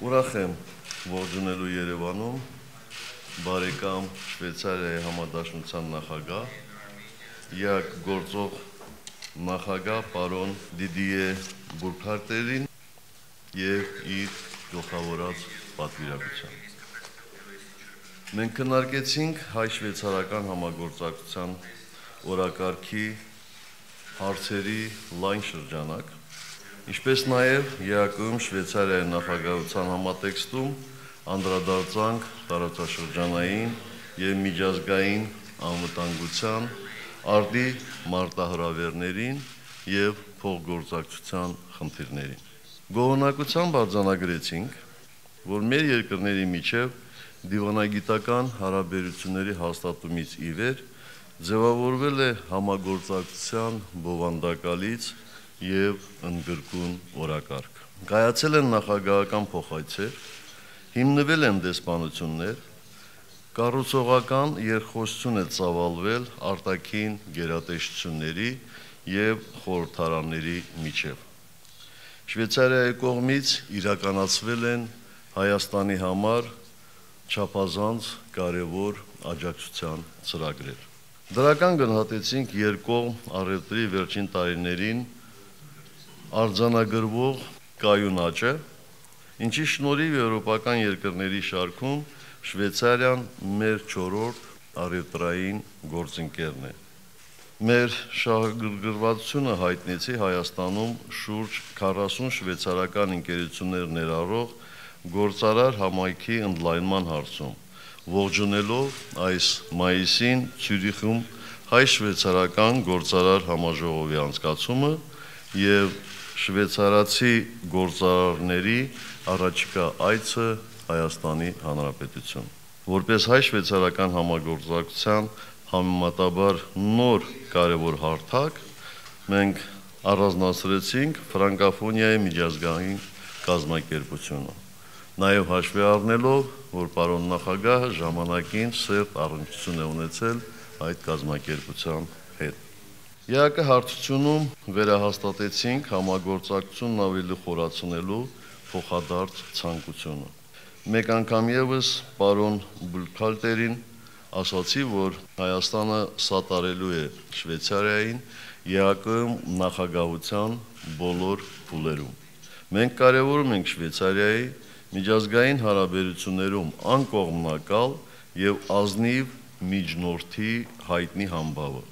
Ուրախ եմ ողջունելու Երևանում բարեկամ Շվեյցարիայի համադաշնության նախագահ, ԵԱԿ գործող նախագահ պարոն Դիդիե Բուրքհարտերին եւ իր գլխավորած պատվիրակությամբ։ Մենք քննարկեցինք հայ-շվեյցարական համագործակցության օրակարգի հարցերի լայն շրջանակ, ինչպես նաև ԵԱԿ-ում Շվեյցարիայի նախագահության համատեքստում անդրադարձանք տարածաշրջանային եւ միջազգային անվտանգության, արդի մարտահրավերներին եւ փոխգործակցության խնդիրներին։ Գոհունակությամբ արձանագրեցինք, որ մեր երկրների միջև դիվանագիտական հարաբերությունների հաստատումից ի վեր ձևավորվել է համագործակցության բովանդակալից եւ ընդգրկուն օրակարգ։ Կայացել են նախագահական փոխայցեր, հիմնվել են դեսպանություններ, կառուցողական երկխոսություն է ծավալվել արտաքին գերատեսչությունների եւ խորհրդարանների միջև։ Շվեյցարիայի կողմից իրականացվել են Հայաստանի համար չափազանց կարևոր աջակցության ծրագրեր։ Դրական գնահատեցինք երկկողմ առևտրի վերջին տարիներին արձանագրվող կայուն աճը, ինչի շնորհիվ եվրոպական երկրների շարքում Շվեյցարիան մեր 4-րդ առևտրային գործընկերն է։ Մեր շահագրգռվածությունը հայտնեցի Հայաստանում շուրջ 40 շվեյցարական ընկերություններ ներառող գործարար համայնքի ընդլայնման հարցում, ողջունելով այս մայիսին Ցյուրիխում հայ-շվեյցարական գործարար համաժողովի անցկացումը եւ շվեյցարացի գործարարների առաջիկա այցը Հայաստանի Հանրապետություն։ Որպես հայ-շվեյցարական համագործակցության համեմատաբար նոր կարևոր հարթակ, մենք առանձնացրեցինք ֆրանկոֆոնիայի միջազգային կազմակերպությունը, նաև հաշվի առնելով, որ պարոն նախագահը ժամանակին սերտ առնչություն է ունեցել այդ կազմակերպության հետ։ ԵԱԿ հարթությունում վերահաստատեցինք համագործակցությունն ավելի խորացնելու փոխադարձ ցանկությունը։ Մեկ անգամ եւս պարոն Բուրքհարտերին ասացի, որ Հայաստանը սատարելու է Շվեյցարիային ԵԱԿ-ում նախագահության բոլոր փուլերում։ Մենք կարևորում ենք Շվեյցարիայի միջազգային հարաբերություններում անկողմնակալ եւ ազնիվ միջնորդի հայտնի համբավը։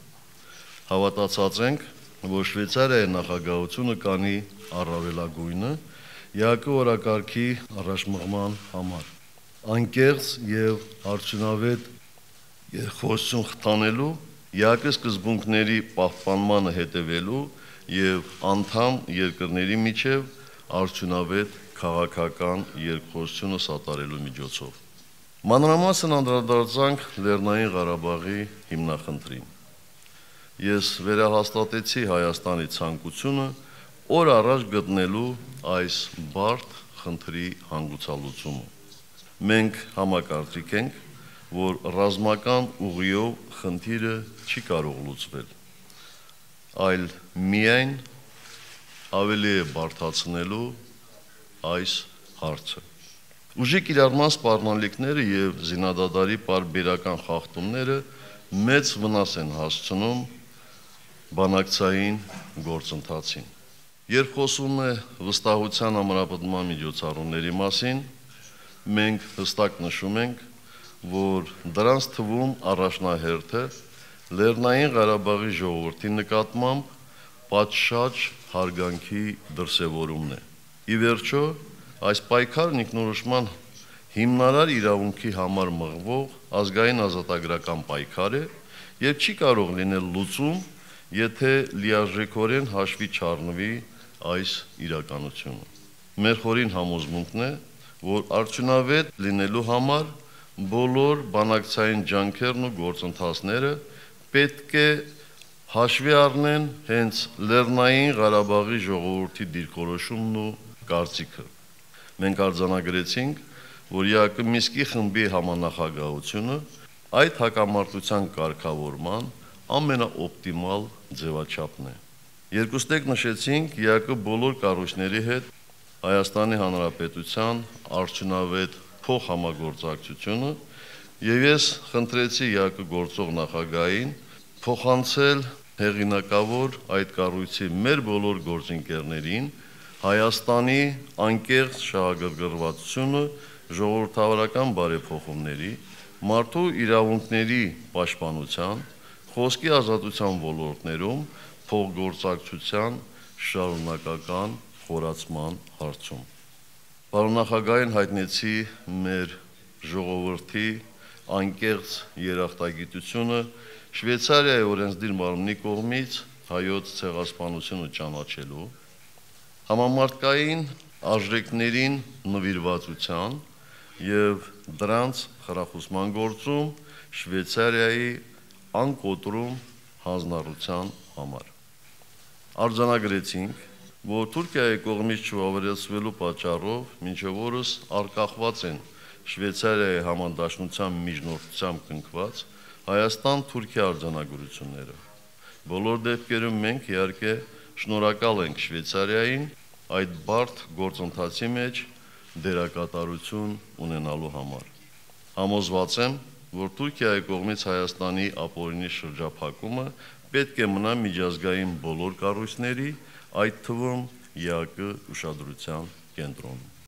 Հավատացած ենք, որ Շվեյցարիայի նախագահությունը կանի առավելագույնը ԵԱԿ օրակարգի առաջմղման համար, անկեղծ եւ արդյունավետ երկխոսություն խթանելու, ԵԱԿ սկզբունքների պահպանմանը հետևելու եւ անդամ երկրների միջև արդյունավետ քաղաքական երկխոսությունը սատարելու միջոցով։ Մանրամասն անդրադարձանք Լեռնային Ղարաբաղի հիմնախնդրին։ Ես վերահաստատեցի Հայաստանի ցանկությունը օր առաջ գտնելու այս բարդ խնդրի հանգուցալուծումը։ Մենք համակարծիք ենք, որ ռազմական ուղիով խնդիրը չի կարող լուծվել, այլ միայն ավելի է բարդացնելու այս հարցը։ Ուժի կիրառման սպառնալիքները եւ զինադադարի պարբերական խախտումները մեծ վնաս են հասցնում բանակցային գործընթացին։ Երբ խոսվում է վստահության ամրապնդման միջոցառումների մասին, մենք հստակ նշում ենք, որ դրանց թվում առաջնահերթը Լեռնային Ղարաբաղի ժողովրդի նկատմամբ պատշաճ հարգանքի դրսևորումն է։ Ի վերջո, այս պայքարն ինքնորոշման հիմնարար իրավունքի համար մղվող ազգային ազատագրական պայքար է եւ չի կարող լինել լուծում, եթե լիարժեքորեն հաշվի չառնվի այս իրականությունը։ Մեր խորին համոզմունքն է, որ արդյունավետ լինելու համար բոլոր բանակցային ջանքերն ու գործընթացները պետք է հաշվի առնեն հենց Լեռնային Ղարաբաղի ժողովրդի դիրքորոշումն ու կարծիքը։ Մենք արձանագրեցինք, որ ԵԱԿ Մինսկի խմբի համանախագահությունը այդ հակամարտության կարգավորման ամենաօպտիմալ ձևաչափն է։ Երկուստեք նշեցինք ԵԱԿ բոլոր կառույցների հետ Հայաստանի Հանրապետության արդյունավետ փոխհամագործակցությունը եւ ես խնդրեցի ՀԱԿ գործող նախագահին փոխանցել հեղինակավոր այդ կառույցի մեր բոլոր գործընկերներին Հայաստանի անկեղծ շահագրգռվածությունը ժողովրդավարական բարեփոխումների, մարդու իրավունքների պաշտպանության, խոսքի ազատության ոլորտներում փոխգործակցության շարունակական խորացման հարցում։ Պարոն նախագահին հայտնեցի մեր ժողովրդի անկեղծ երախտագիտությունը Շվեյցարիայի օրենսդիր մարմնի կողմից հայոց ցեղասպանությունը ճանաչելու, համամարտկային արժեքներին նվիրվածության եւ դրանց խրախուսման գործում Շվեյցարիայի անկոտրում հանձնառության համար։ Արձանագրեցինք, որ Թուրքիայի կողմից չվավերացվելու պատճառով մինչև օրս արկախված են Շվեյցարիայի համանդաշնության միջնորդությամբ կնքված Հայաստան-Թուրքիա արձանագրությունները։ Բոլոր դեպքերում մենք իհարկե շնորհակալ ենք Շվեյցարիային այդ բարդ գործընթացի մեջ դերակատարություն ունենալու համար։ Համոզված եմ, որ Թուրքիայի կողմից Հայաստանի ապօրինի շրջափակումը պետք է մնա միջազգային բոլոր կառույցների, այդ թվում ՀԱԿ ուշադրության կենտրոնում։